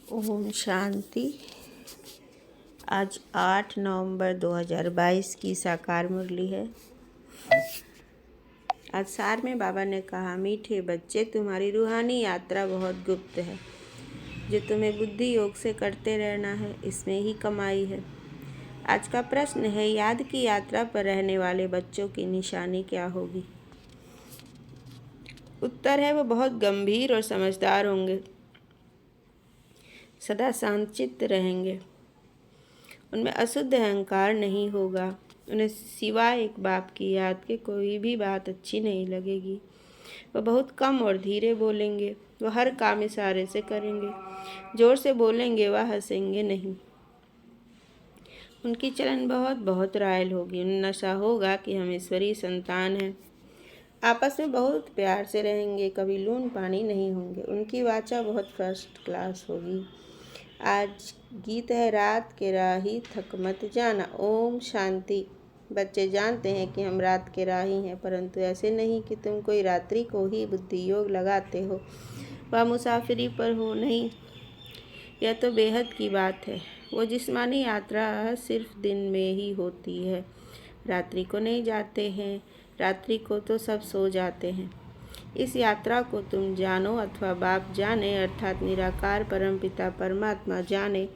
ओम शांति। आज 8 नवंबर 2022 की साकार मुरली है। आज सार में बाबा ने कहा, मीठे बच्चे, तुम्हारी रूहानी यात्रा बहुत गुप्त है। जो तुम्हें बुद्धि योग से करते रहना है, इसमें ही कमाई है। आज का प्रश्न है, याद की यात्रा पर रहने वाले बच्चों की निशानी क्या होगी? उत्तर है, वो बहुत गंभीर और समझदार होंगे, सदा शांतचित्त रहेंगे, उनमें अशुद्ध अहंकार नहीं होगा, उन्हें सिवाय एक बाप की याद के कोई भी बात अच्छी नहीं लगेगी। वह बहुत कम और धीरे बोलेंगे, वह हर काम इशारे से करेंगे, जोर से बोलेंगे, वह हंसेंगे नहीं। उनकी चलन बहुत बहुत रायल होगी, उन्हें नशा होगा कि हम ईश्वरीय संतान हैं। आपस में बहुत प्यार से रहेंगे, कभी लून पानी नहीं होंगे। उनकी वाचा बहुत फर्स्ट क्लास होगी। आज गीत है, रात के राही थक मत जाना। ओम शांति। बच्चे जानते हैं कि हम रात के राही हैं, परंतु ऐसे नहीं कि तुम कोई रात्रि को ही बुद्धि योग लगाते हो, वह मुसाफिरी पर हो नहीं। यह तो बेहद की बात है। वो जिस्मानी यात्रा सिर्फ दिन में ही होती है, रात्रि को नहीं जाते हैं। रात्रि को तो सब सो जाते हैं। इस यात्रा को तुम जानो अथवा बाप जाने, अर्थात निराकार परमपिता परमात्मा जाने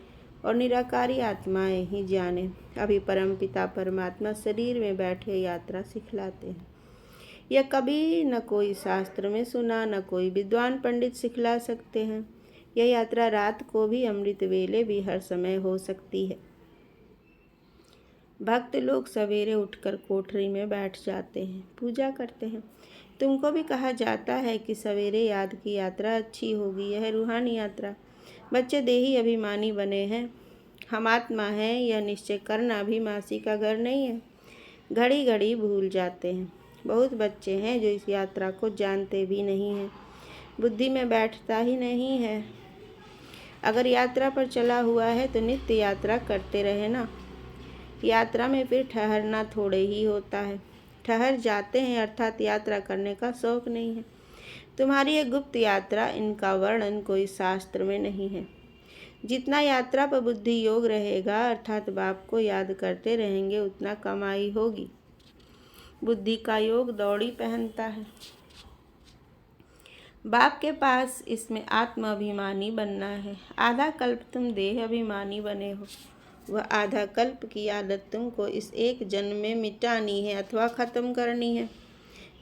और निराकारी आत्माएं ही जाने। अभी परमपिता परमात्मा शरीर में बैठे यात्रा सिखलाते हैं। यह कभी न कोई शास्त्र में सुना, न कोई विद्वान पंडित सिखला सकते हैं। यह यात्रा रात को भी, अमृत वेले भी, हर समय हो सकती है। भक्त लोग सवेरे उठकर कोठरी में बैठ जाते हैं, पूजा करते हैं। तुमको भी कहा जाता है कि सवेरे याद की यात्रा अच्छी होगी। यह रूहानी यात्रा। बच्चे देही अभिमानी बने हैं, हम आत्मा हैं, यह निश्चय करना अभिमासी का घर नहीं है। घड़ी घड़ी भूल जाते हैं। बहुत बच्चे हैं जो इस यात्रा को जानते भी नहीं हैं, बुद्धि में बैठता ही नहीं है। अगर यात्रा पर चला हुआ है तो नित्य यात्रा करते रहे ना। यात्रा में फिर ठहरना थोड़े ही होता है। ठहर जाते हैं, अर्थात यात्रा करने का शौक नहीं है। तुम्हारी ये गुप्त यात्रा, इनका वर्णन कोई शास्त्र में नहीं है। जितना यात्रा पर बुद्धि योग रहेगा, अर्थात बाप को याद करते रहेंगे, उतना कमाई होगी। बुद्धि का योग दौड़ी पहनता है। बाप के पास इसमें आत्म अभिमानी बनना है। आधा कल्प तुम देह अभिमानी बने हो, वह आधा कल्प की आदत तुमको इस एक जन्म में मिटानी है अथवा ख़त्म करनी है।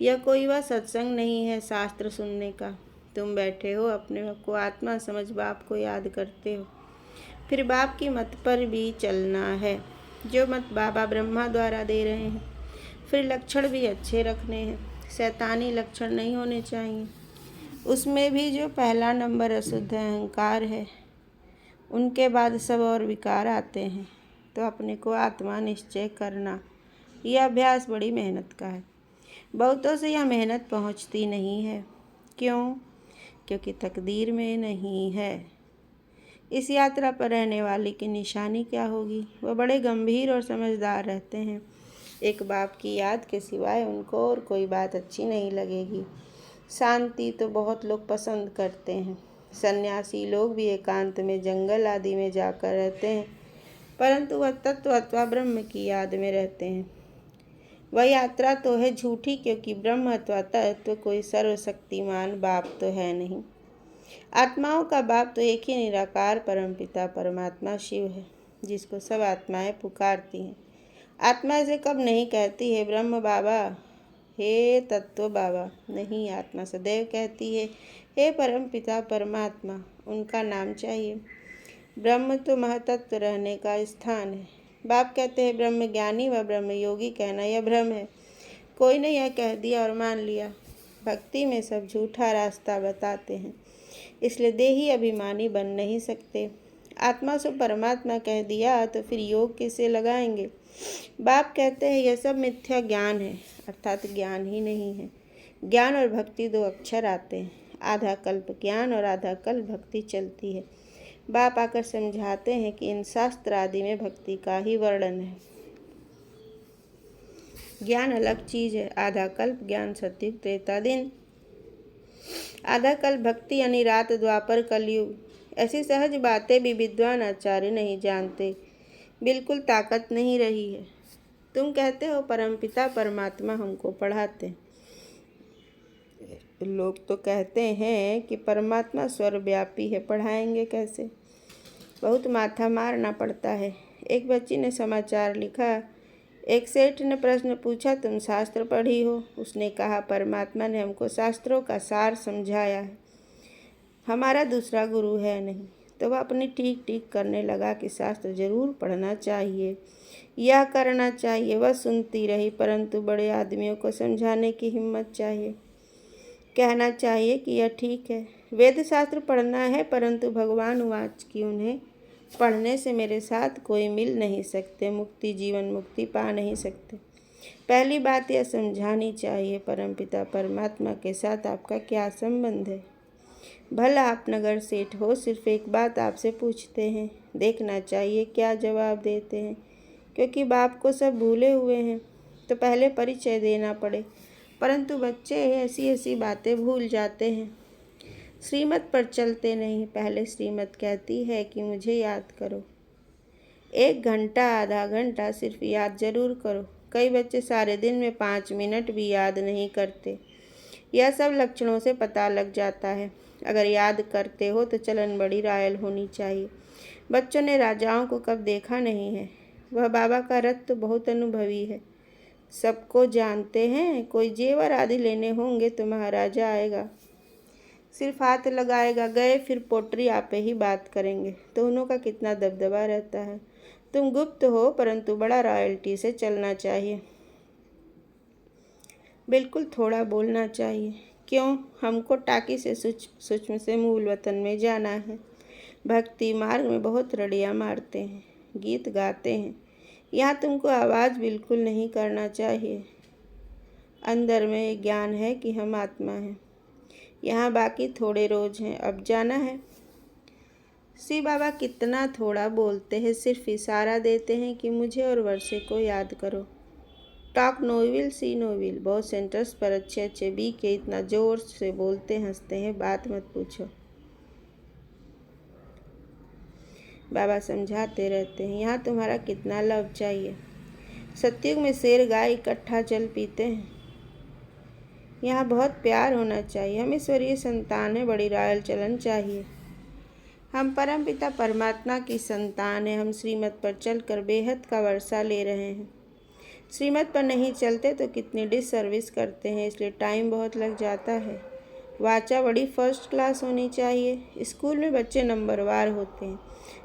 यह कोई वह सत्संग नहीं है शास्त्र सुनने का। तुम बैठे हो, अपने को आत्मा समझ बाप को याद करते हो। फिर बाप की मत पर भी चलना है, जो मत बाबा ब्रह्मा द्वारा दे रहे हैं। फिर लक्षण भी अच्छे रखने हैं, शैतानी लक्षण नहीं होने चाहिए। उसमें भी जो पहला नंबर अशुद्ध अहंकार है, उनके बाद सब और विकार आते हैं। तो अपने को आत्मा निश्चय करना, यह अभ्यास बड़ी मेहनत का है। बहुतों से यह मेहनत पहुंचती नहीं है। क्यों? क्योंकि तकदीर में नहीं है। इस यात्रा पर रहने वाले की निशानी क्या होगी? वह बड़े गंभीर और समझदार रहते हैं। एक बाप की याद के सिवाय उनको और कोई बात अच्छी नहीं लगेगी। शांति तो बहुत लोग पसंद करते हैं। सन्यासी लोग भी एकांत में, जंगल आदि में जाकर रहते हैं, परंतु वह तत्व अथवा ब्रह्म की याद में रहते हैं। वह यात्रा तो है झूठी, क्योंकि ब्रह्म अथवा तत्व कोई सर्वशक्तिमान बाप तो है नहीं। आत्माओं का बाप तो एक ही निराकार परमपिता परमात्मा शिव है, जिसको सब आत्माएं पुकारती हैं। आत्मा ऐसे कब नहीं कहती है, ब्रह्म बाबा, हे तत्व बाबा। नहीं, आत्मा सदैव कहती है, हे परमपिता परमात्मा। उनका नाम चाहिए। ब्रह्म तो महतत्व रहने का स्थान है। बाप कहते हैं ब्रह्म ज्ञानी व ब्रह्म योगी, कहना यह भ्रम है। कोई ने यह कह दिया और मान लिया। भक्ति में सब झूठा रास्ता बताते हैं, इसलिए देही अभिमानी बन नहीं सकते। आत्मा से परमात्मा कह दिया तो फिर योग किसे लगाएंगे? बाप कहते हैं यह सब मिथ्या ज्ञान है, अर्थात ज्ञान ही नहीं है। ज्ञान और भक्ति दो अक्षर आते हैं। आधा कल्प ज्ञान और आधा कल्प भक्ति चलती है। बाप आकर समझाते हैं कि इन शास्त्र आदि में भक्ति का ही वर्णन है। ज्ञान अलग चीज है। आधा कल्प ज्ञान सतयुग त्रेता दिन, आधा कल्प भक्ति यानी रात द्वापर कलयुग। ऐसी सहज बातें भी विद्वान आचार्य नहीं जानते। बिल्कुल ताकत नहीं रही है। तुम कहते हो परमपिता परमात्मा हमको पढ़ाते। लोग तो कहते हैं कि परमात्मा सर्वव्यापी है, पढ़ाएंगे कैसे? बहुत माथा मारना पड़ता है। एक बच्ची ने समाचार लिखा। एक सेठ ने प्रश्न पूछा, तुम शास्त्र पढ़ी हो? उसने कहा, परमात्मा ने हमको शास्त्रों का सार समझाया है, हमारा दूसरा गुरु है नहीं। तो वह अपनी ठीक ठीक करने लगा कि शास्त्र जरूर पढ़ना चाहिए, यह करना चाहिए। वह सुनती रही, परंतु बड़े आदमियों को समझाने की हिम्मत चाहिए, कहना चाहिए कि यह ठीक है। वेद शास्त्र पढ़ना है, परंतु भगवान उवाच कि उन्हें पढ़ने से मेरे साथ कोई मिल नहीं सकते, मुक्ति जीवन मुक्ति पा नहीं सकते। पहली बात यह समझानी चाहिए, परमपिता परमात्मा के साथ आपका क्या संबंध है? भला आप नगर सेठ हो, सिर्फ एक बात आपसे पूछते हैं, देखना चाहिए क्या जवाब देते हैं। क्योंकि बाप को सब भूले हुए हैं तो पहले परिचय देना पड़े, परंतु बच्चे ऐसी ऐसी बातें भूल जाते हैं, श्रीमत पर चलते नहीं। पहले श्रीमत कहती है कि मुझे याद करो, 1 घंटा आधा घंटा सिर्फ याद जरूर करो। कई बच्चे सारे दिन में 5 मिनट भी याद नहीं करते। यह सब लक्षणों से पता लग जाता है। अगर याद करते हो तो चलन बड़ी रायल होनी चाहिए। बच्चों ने राजाओं को कब देखा नहीं है? वह बाबा का रथ तो बहुत अनुभवी है, सबको जानते हैं। कोई जेवर आदि लेने होंगे तो महाराजा आएगा, सिर्फ हाथ लगाएगा, गए, फिर पोटरी आपे ही बात करेंगे। दोनों का कितना दबदबा रहता है। तुम गुप्त हो, परंतु बड़ा रॉयल्टी से चलना चाहिए, बिल्कुल थोड़ा बोलना चाहिए। क्यों? हमको टाकी से सूक्ष्म से मूल वतन में जाना है। भक्ति मार्ग में बहुत रड़ियाँ मारते हैं, गीत गाते हैं। यहाँ तुमको आवाज़ बिल्कुल नहीं करना चाहिए। अंदर में एक ज्ञान है कि हम आत्मा हैं। यहाँ बाकी थोड़े रोज हैं, अब जाना है। शिव बाबा कितना थोड़ा बोलते हैं, सिर्फ इशारा देते हैं कि मुझे और वर्षे को याद करो। Talk no will see no will. बहुत सेंटर्स पर अच्छे अच्छे बी के इतना जोर से बोलते हंसते हैं, बात मत पूछो। बाबा समझाते रहते हैं, यहाँ तुम्हारा कितना लव चाहिए। सतयुग में शेर गाय इकट्ठा जल पीते हैं। यहाँ बहुत प्यार होना चाहिए। हम ईश्वरीय संतान है, बड़ी रॉयल चलन चाहिए। हम परमपिता परमात्मा की संतान है। हम श्रीमत पर चलकर बेहद का वर्षा ले रहे हैं। श्रीमत पर नहीं चलते तो कितनी डिसर्विस करते हैं, इसलिए टाइम बहुत लग जाता है। वाचा बड़ी फर्स्ट क्लास होनी चाहिए। स्कूल में बच्चे नंबरवार होते हैं,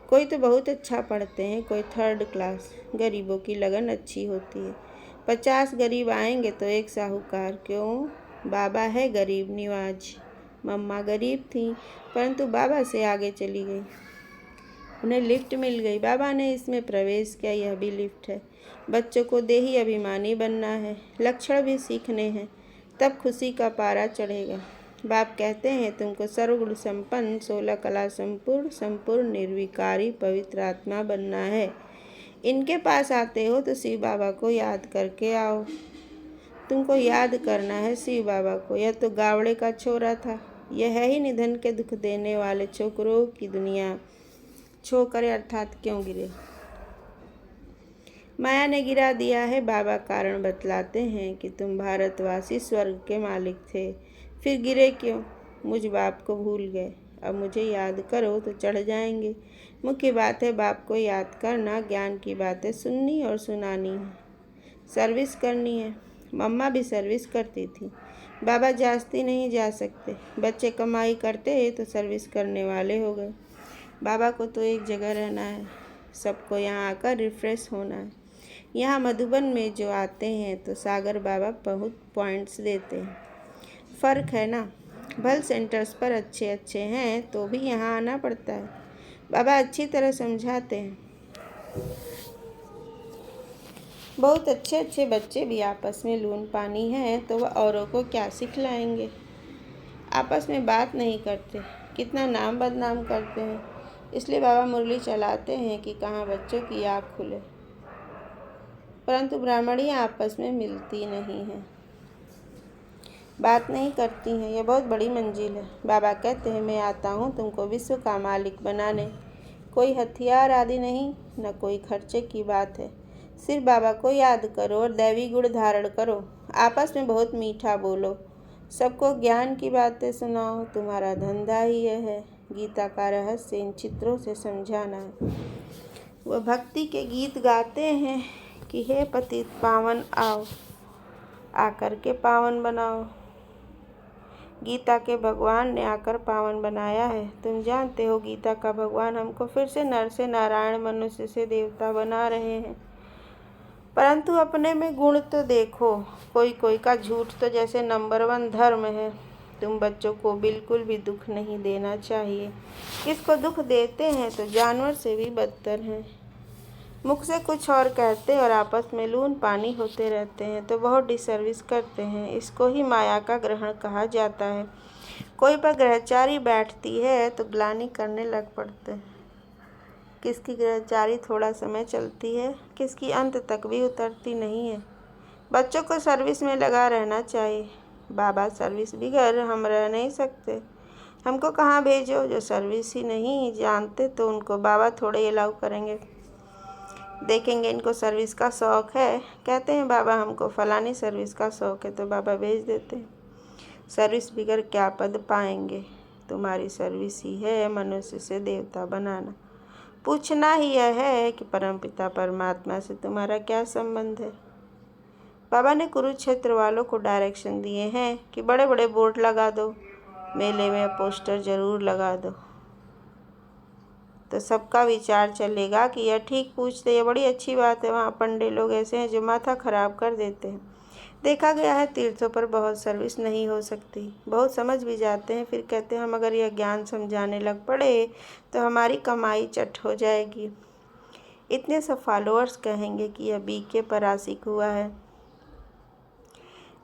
कोई तो बहुत अच्छा पढ़ते हैं, कोई 3rd क्लास। गरीबों की लगन अच्छी होती है। 50 गरीब आएंगे तो एक साहूकार। क्यों? बाबा है गरीब निवाज। मम्मा गरीब थी, परंतु बाबा से आगे चली गई, उन्हें लिफ्ट मिल गई, बाबा ने इसमें प्रवेश किया। यह भी लिफ्ट है। बच्चों को देही अभिमानी बनना है, लक्षण भी सीखने हैं, तब खुशी का पारा चढ़ेगा। बाप कहते हैं तुमको सर्वगुण संपन्न, 16 कला संपूर्ण, संपूर्ण निर्विकारी पवित्र आत्मा बनना है। इनके पास आते हो तो शिव बाबा को याद करके आओ। तुमको याद करना है शिव बाबा को। यह तो गावड़े का छोरा था। यह है ही निधन के दुख देने वाले छोकरों की दुनिया। छोकरे अर्थात क्यों गिरे? माया ने गिरा दिया है। बाबा कारण बतलाते हैं कि तुम भारतवासी स्वर्ग के मालिक थे, फिर गिरे क्यों? मुझ बाप को भूल गए, अब मुझे याद करो तो चढ़ जाएंगे। मुख्य बात है बाप को याद करना, ज्ञान की बातें सुननी और सुनानी है, सर्विस करनी है। मम्मा भी सर्विस करती थी। बाबा जास्ती नहीं जा सकते। बच्चे कमाई करते तो सर्विस करने वाले हो गए। बाबा को तो एक जगह रहना है, सबको यहाँ आकर रिफ्रेश होना है। यहाँ मधुबन में जो आते हैं तो सागर बाबा बहुत पॉइंट्स देते हैं। फ़र्क है ना। भल सेंटर्स पर अच्छे अच्छे हैं तो भी यहाँ आना पड़ता है। बाबा अच्छी तरह समझाते हैं। बहुत अच्छे अच्छे बच्चे भी आपस में लून पानी हैं तो वह औरों को क्या सिखलाएंगे। आपस में बात नहीं करते, कितना नाम बदनाम करते हैं। इसलिए बाबा मुरली चलाते हैं कि कहाँ बच्चों की आँख खुले, परंतु ब्राह्मणियाँ आपस में मिलती नहीं हैं। बात नहीं करती हैं। यह बहुत बड़ी मंजिल है। बाबा कहते हैं, मैं आता हूँ तुमको विश्व का मालिक बनाने। कोई हथियार आदि नहीं, न कोई खर्चे की बात है। सिर्फ बाबा को याद करो और दैवी गुण धारण करो। आपस में बहुत मीठा बोलो, सबको ज्ञान की बातें सुनाओ। तुम्हारा धंधा ही यह है। गीता का रहस्य इन चित्रों से समझाना है। वह भक्ति के गीत गाते हैं कि हे पतित पावन आओ, आकर के पावन बनाओ। गीता के भगवान ने आकर पावन बनाया है। तुम जानते हो, गीता का भगवान हमको फिर से नर से नारायण, मनुष्य से देवता बना रहे हैं। परंतु अपने में गुण तो देखो। कोई कोई का झूठ तो जैसे नंबर 1 धर्म है। तुम बच्चों को बिल्कुल भी दुख नहीं देना चाहिए। किसको दुख देते हैं तो जानवर से भी बदतर हैं। मुख से कुछ और कहते और आपस में लून पानी होते रहते हैं तो बहुत डिसर्विस करते हैं। इसको ही माया का ग्रहण कहा जाता है। कोई पर ग्रहचारी बैठती है तो ग्लानि करने लग पड़ते हैं। किसकी ग्रहचारी थोड़ा समय चलती है, किसकी अंत तक भी उतरती नहीं है। बच्चों को सर्विस में लगा रहना चाहिए। बाबा सर्विस बगैर हम रह नहीं सकते। हमको कहाँ भेजो। जो सर्विस ही नहीं जानते तो उनको बाबा थोड़े अलाउ करेंगे। देखेंगे इनको सर्विस का शौक़ है, कहते हैं बाबा हमको फलानी सर्विस का शौक़ है, तो बाबा भेज देते हैं। सर्विस बगैर क्या पद पाएंगे। तुम्हारी सर्विस ही है मनुष्य से देवता बनाना। पूछना ही यह है कि परमपिता परमात्मा से तुम्हारा क्या संबंध है। बाबा ने कुरुक्षेत्र वालों को डायरेक्शन दिए हैं कि बड़े बड़े बोर्ड लगा दो, मेले में पोस्टर जरूर लगा दो, तो सबका विचार चलेगा कि यह ठीक पूछते, यह बड़ी अच्छी बात है। वहाँ पंडे लोग ऐसे हैं जो माथा खराब कर देते हैं। देखा गया है तीर्थों पर बहुत सर्विस नहीं हो सकती। बहुत समझ भी जाते हैं, फिर कहते हैं हम अगर यह ज्ञान समझाने लग पड़े तो हमारी कमाई चट हो जाएगी। इतने सब फॉलोअर्स कहेंगे कि यह बीके पर आशिक हुआ है।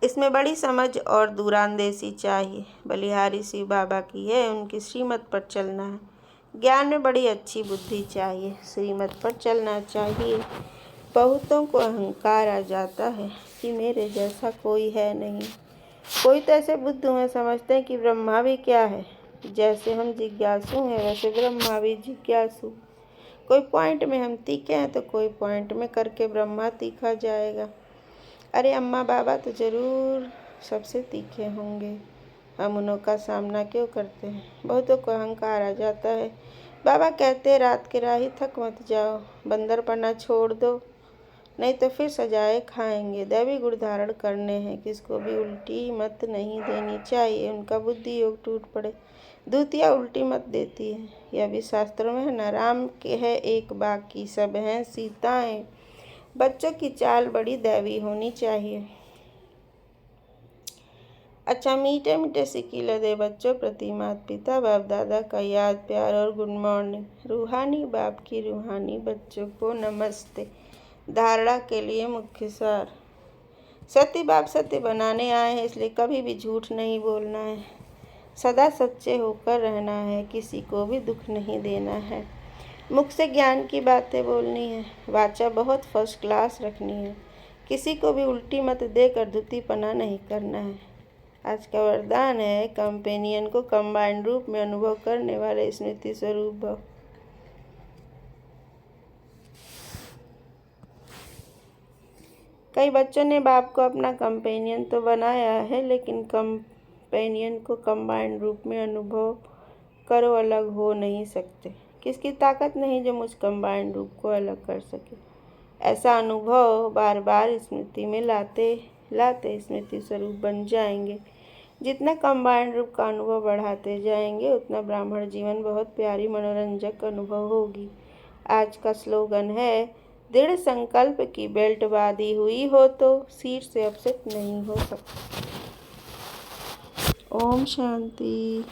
इसमें बड़ी समझ और दूरांदेशी चाहिए। बलिहारी शिव बाबा की है, उनकी श्रीमत पर चलना है। ज्ञान में बड़ी अच्छी बुद्धि चाहिए, श्रीमत पर चलना चाहिए। बहुतों को अहंकार आ जाता है कि मेरे जैसा कोई है नहीं। कोई तो ऐसे बुद्धू हैं, समझते हैं कि ब्रह्मा भी क्या है। जैसे हम जिज्ञासु हैं वैसे ब्रह्मा भी जिज्ञासु। कोई पॉइंट में हम तीखे हैं तो कोई पॉइंट में करके ब्रह्मा तीखा जाएगा। अरे अम्मा बाबा तो ज़रूर सबसे तीखे होंगे, हम उन्हों का सामना क्यों करते हैं। बहुतों को अहंकार आ जाता है। बाबा कहते रात के राही थक मत जाओ, बंदरपना छोड़ दो, नहीं तो फिर सजाए खाएंगे। दैवी गुण धारण करने हैं, किसको भी उल्टी मत नहीं देनी चाहिए, उनका बुद्धि योग टूट पड़े। दूतिया उल्टी मत देती है, यह भी शास्त्रों में है ना। राम के है एक, बाकी सब हैं सीताएं। बच्चों की चाल बड़ी दैवी होनी चाहिए। अच्छा, मीठे मीठे सिकीले दे बच्चों प्रति माता पिता बाप दादा का याद प्यार और गुड मॉर्निंग। रूहानी बाप की रूहानी बच्चों को नमस्ते। धारणा के लिए मुख्य सार। सत्य बाप सत्य बनाने आए हैं, इसलिए कभी भी झूठ नहीं बोलना है। सदा सच्चे होकर रहना है, किसी को भी दुख नहीं देना है। मुख से ज्ञान की बातें बोलनी है, वाचा बहुत फर्स्ट क्लास रखनी है। किसी को भी उल्टी मत देकर धुतीपना नहीं करना है। आज का वरदान है कंपेनियन को कंबाइंड रूप में अनुभव करने वाले स्मृति स्वरूप भव। कई बच्चों ने बाप को अपना कंपेनियन तो बनाया है, लेकिन कंपेनियन को कंबाइंड रूप में अनुभव करो अलग हो नहीं सकते। किसकी ताकत नहीं जो मुझ कंबाइंड रूप को अलग कर सके। ऐसा अनुभव बार बार स्मृति में लाते लाते स्मृति स्वरूप बन जाएंगे। जितना कंबाइंड रूप का अनुभव बढ़ाते जाएंगे उतना ब्राह्मण जीवन बहुत प्यारी मनोरंजक अनुभव होगी। आज का स्लोगन है, दृढ़ संकल्प की बेल्ट बांधी हुई हो तो सीट से अपसेट नहीं हो सकता। ओम शांति।